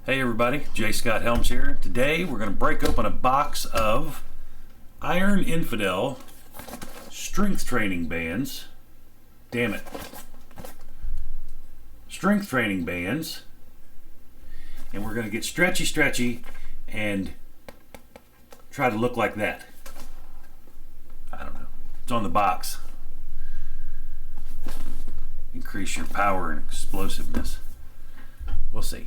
Hey everybody, J. Scott Helms here. Today we're going to break open a box of Iron Infidel strength training bands. Damn it. Strength training bands. And we're going to get stretchy and try to look like that. I don't know. It's on the box. Increase your power and explosiveness. We'll see.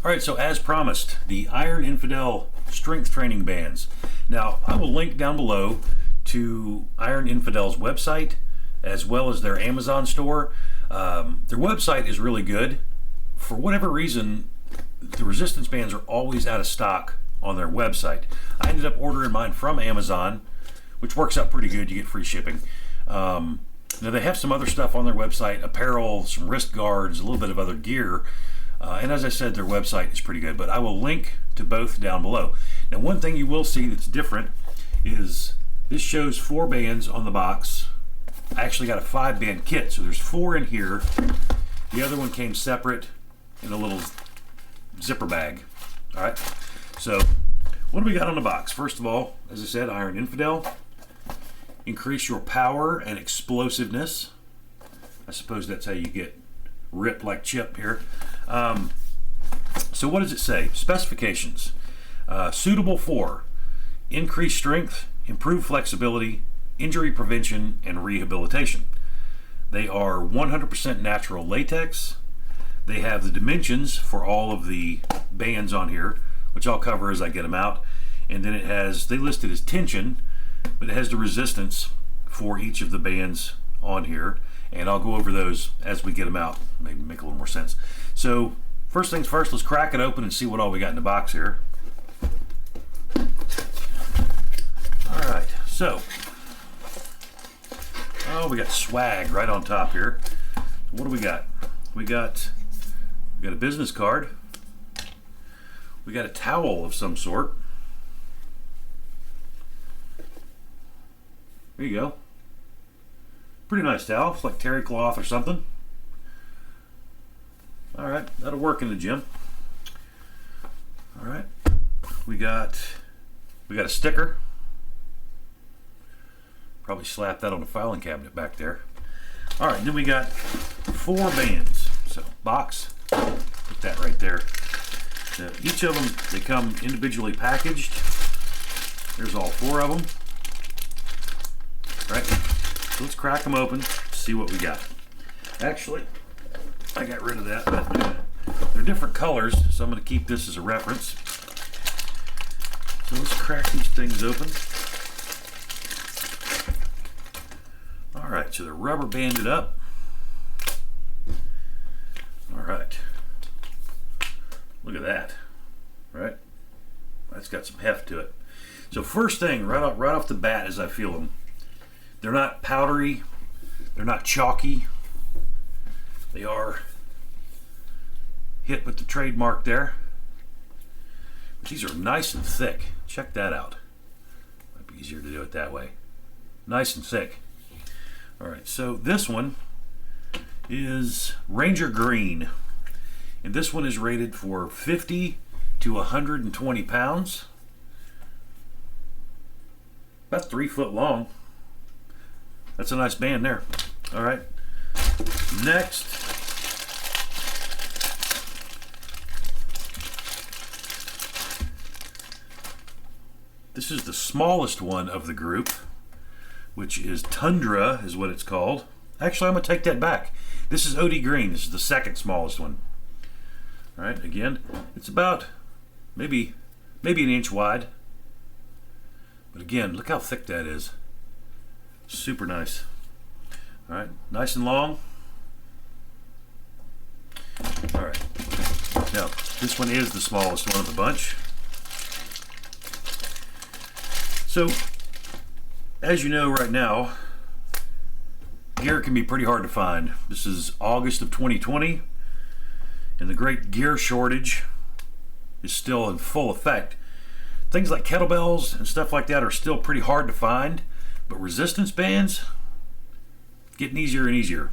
Alright, so as promised, the Iron Infidel strength training bands. Now, I will link down below to Iron Infidel's website as well as their Amazon store. Their website is really good. For whatever reason, the resistance bands are always out of stock on their website. I ended up ordering mine from Amazon, which works out pretty good. You get free shipping. Now, they have some other stuff on their website, apparel, some wrist guards, a little bit of other gear. And as I said, their website is pretty good, but I will link to both down below. Now, one thing you will see that's different is this shows 4 bands on the box. I actually got a 5-band kit, so there's 4 in here. The other one came separate in a little zipper bag. All right, so what do we got on the box? First of all, as I said, Iron Infidel. Increase your power and explosiveness. I suppose that's how you get ripped like Chip here. So what does it say? Specifications. Suitable for increased strength, improved flexibility, injury prevention, and rehabilitation. They are 100% natural latex. They have the dimensions for all of the bands on here, which I'll cover as I get them out. And then it has, they list it as tension, but it has the resistance for each of the bands on here. And I'll go over those as we get them out, maybe make a little more sense. So first things first, let's crack it open and see what all we got in the box here. All right, so, oh, we got swag right on top here. What do we got? We got a business card. We got a towel of some sort. There you go. Pretty nice towel. It's like terry cloth or something. All right, that'll work in the gym. All right, we got a sticker. Probably slap that on the filing cabinet back there. All right, then we got 4 bands. So box, put that right there. So each of them, they come individually packaged. There's all 4 of them. All right. So let's crack them open, see what we got. Actually, I got rid of that, but they're different colors, so I'm going to keep this as a reference. So let's crack these things open. All right, so they're rubber banded up. All right, look at that, right? That's got some heft to it. So first thing, right off the bat as I feel them, they're not powdery, they're not chalky. They are hit with the trademark there. But these are nice and thick. Check that out. Might be easier to do it that way. Nice and thick. All right, so this one is Ranger Green. And this one is rated for 50 to 120 pounds. About 3 foot long. That's a nice band there. All right. Next, this is the smallest one of the group, which is Tundra, is what it's called. Actually, I'm going to take that back. This is OD Green. This is the second smallest one. All right. Again, it's about maybe an inch wide. But again, look how thick that is. Super nice. All right, nice and long. All right, now this one is the smallest one of the bunch. So, as you know right now, gear can be pretty hard to find. This is August of 2020, and the great gear shortage is still in full effect. things like kettlebells and stuff like that are still pretty hard to find, but resistance bands getting easier and easier.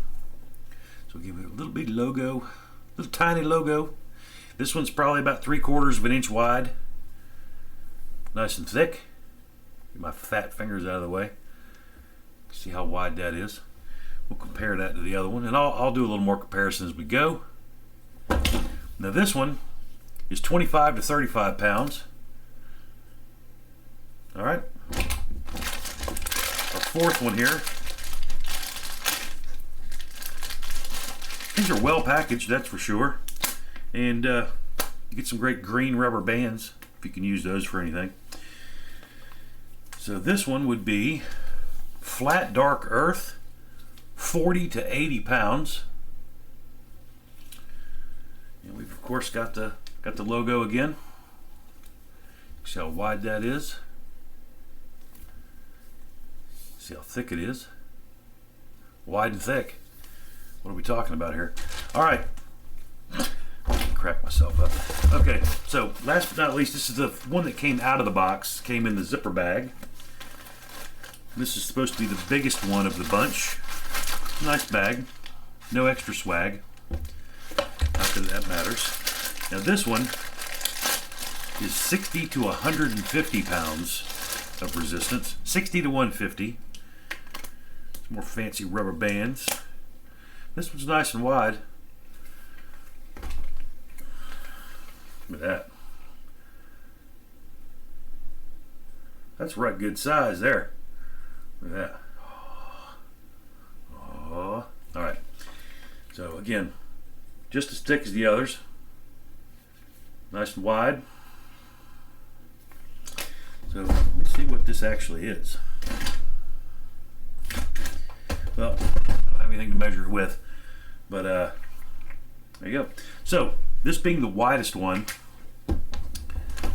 So we'll give it a little bitty logo, little tiny logo. This one's probably about 3/4 of an inch wide, nice and thick. Get my fat fingers out of the way. See how wide that is. We'll compare that to the other one, and I'll do a little more comparison as we go. Now this one is 25 to 35 pounds. All right. Our fourth one here. These are well packaged, that's for sure. And you get some great green rubber bands, if you can use those for anything. So this one would be Flat Dark Earth, 40 to 80 pounds. And we've of course got the logo again. See how wide that is. See how thick it is. Wide and thick. What are we talking about here? All right. Crack myself up. Okay, so last but not least, this is the one that came out of the box, came in the zipper bag. This is supposed to be the biggest one of the bunch. Nice bag, no extra swag. Not that that matters. Now this one is 60 to 150 pounds of resistance. 60 to 150. Some more fancy rubber bands. This one's nice and wide. Look at that. That's right good size there. Look at that. Oh. All right. So again, just as thick as the others. Nice and wide. So let's see what this actually is. Well, I don't have anything to measure it with, but there you go. So this being the widest one,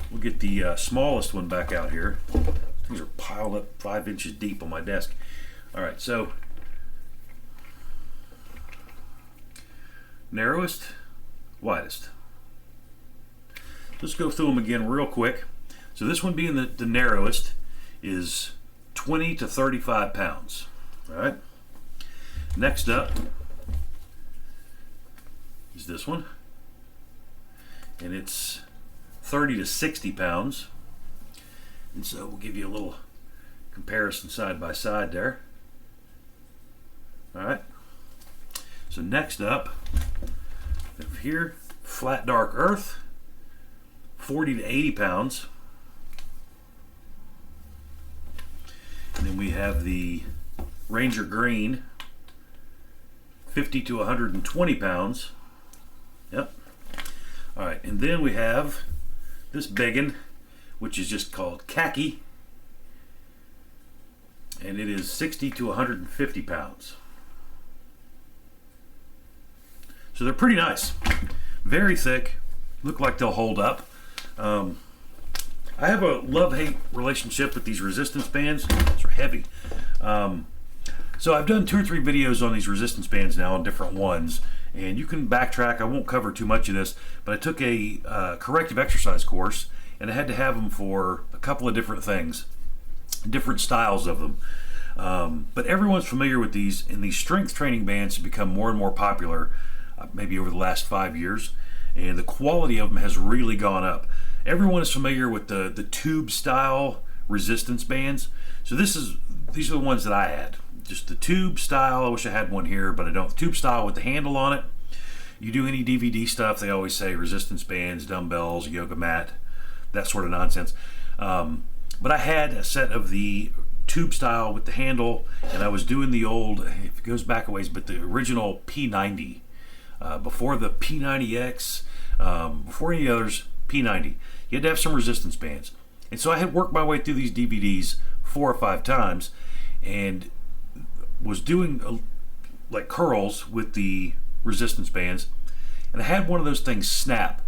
we'll get the smallest one back out here. These are piled up 5 inches deep on my desk. All right, so narrowest, widest. Let's go through them again real quick. So this one being the narrowest is 20 to 35 pounds. All right. Next up is this one, and it's 30 to 60 pounds. And so we'll give you a little comparison side by side there. All right. So next up, over here, Flat Dark Earth, 40 to 80 pounds. And then we have the Ranger Green, 50 to 120 pounds. Yep. All right, and then we have this biggin, which is just called Khaki, and it is 60 to 150 pounds. So they're pretty nice, very thick, look like they'll hold up. I have a love-hate relationship with these resistance bands. They're heavy. So I've done 2 or 3 videos on these resistance bands now on different ones, and you can backtrack. I won't cover too much of this, but I took a corrective exercise course, and I had to have them for a couple of different things, different styles of them. But everyone's familiar with these, and these strength training bands have become more and more popular, maybe over the last 5 years, and the quality of them has really gone up. Everyone is familiar with the tube style resistance bands. So these are the ones that I had. Just the tube style. I wish I had one here, but I don't. The tube style with the handle on it. You do any DVD stuff, they always say resistance bands, dumbbells, yoga mat, that sort of nonsense. But I had a set of the tube style with the handle, and I was doing the old, it goes back a ways, but the original P90. Before the P90X, before any others, P90. You had to have some resistance bands. And so I had worked my way through these DVDs 4 or 5 times, and was doing like curls with the resistance bands, and I had one of those things snap.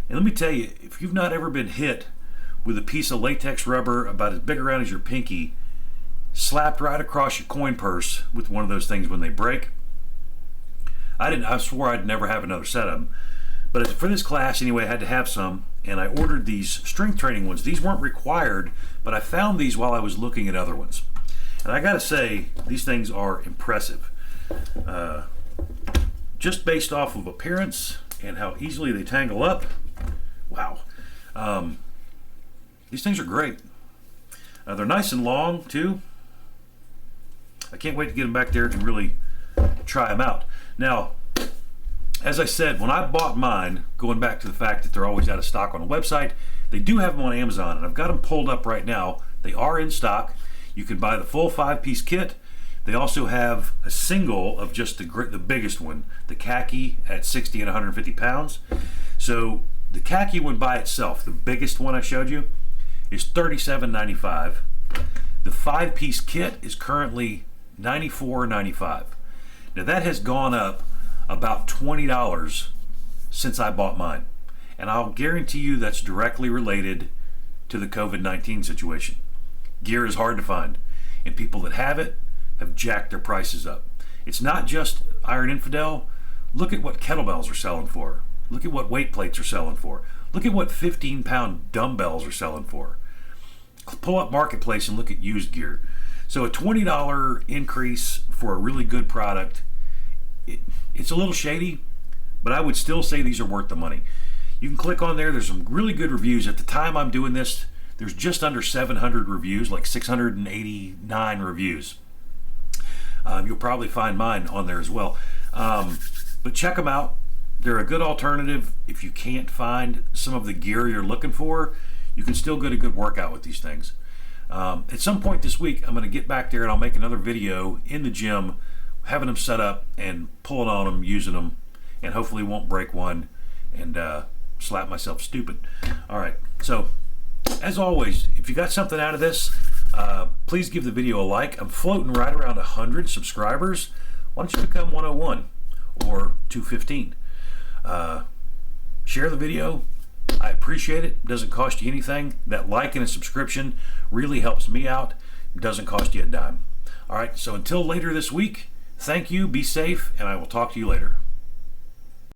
And let me tell you, if you've not ever been hit with a piece of latex rubber about as big around as your pinky slapped right across your coin purse with one of those things when they break, I swore I'd never have another set of them. But for this class anyway, I had to have some, and I ordered these strength training ones. These weren't required, but I found these while I was looking at other ones. And I gotta say, these things are impressive. Just based off of appearance and how easily they tangle up. Wow. These things are great. They're nice and long too. I can't wait to get them back there and really try them out. Now, as I said, when I bought mine, going back to the fact that they're always out of stock on the website, they do have them on Amazon, and I've got them pulled up right now. They are in stock. You can buy the full 5-piece kit. They also have a single of just the biggest one, the khaki at 60 and 150 pounds. So the khaki one by itself, the biggest one I showed you, is $37.95. The 5-piece kit is currently $94.95. Now that has gone up about $20 since I bought mine. And I'll guarantee you that's directly related to the COVID-19 situation. Gear is hard to find, and people that have it have jacked their prices up. It's not just Iron Infidel. Look at what kettlebells are selling for. Look at what weight plates are selling for. Look at what 15-pound dumbbells are selling for. Pull up Marketplace and look at used gear. So a $20 increase for a really good product, it's a little shady, but I would still say these are worth the money. You can click on there. There's some really good reviews. At the time I'm doing this, there's just under 700 reviews, like 689 reviews. You'll probably find mine on there as well. But check them out. They're a good alternative. If you can't find some of the gear you're looking for, you can still get a good workout with these things. At some point this week, I'm going to get back there and I'll make another video in the gym, having them set up and pulling on them, using them, and hopefully won't break one and slap myself stupid. All right, so as always, if you got something out of this, please give the video a like. I'm floating right around 100 subscribers. Why don't you become 101 or 215? Share the video. I appreciate it. It doesn't cost you anything. That like and a subscription really helps me out. It doesn't cost you a dime. All right, so until later this week, thank you, be safe, and I will talk to you later.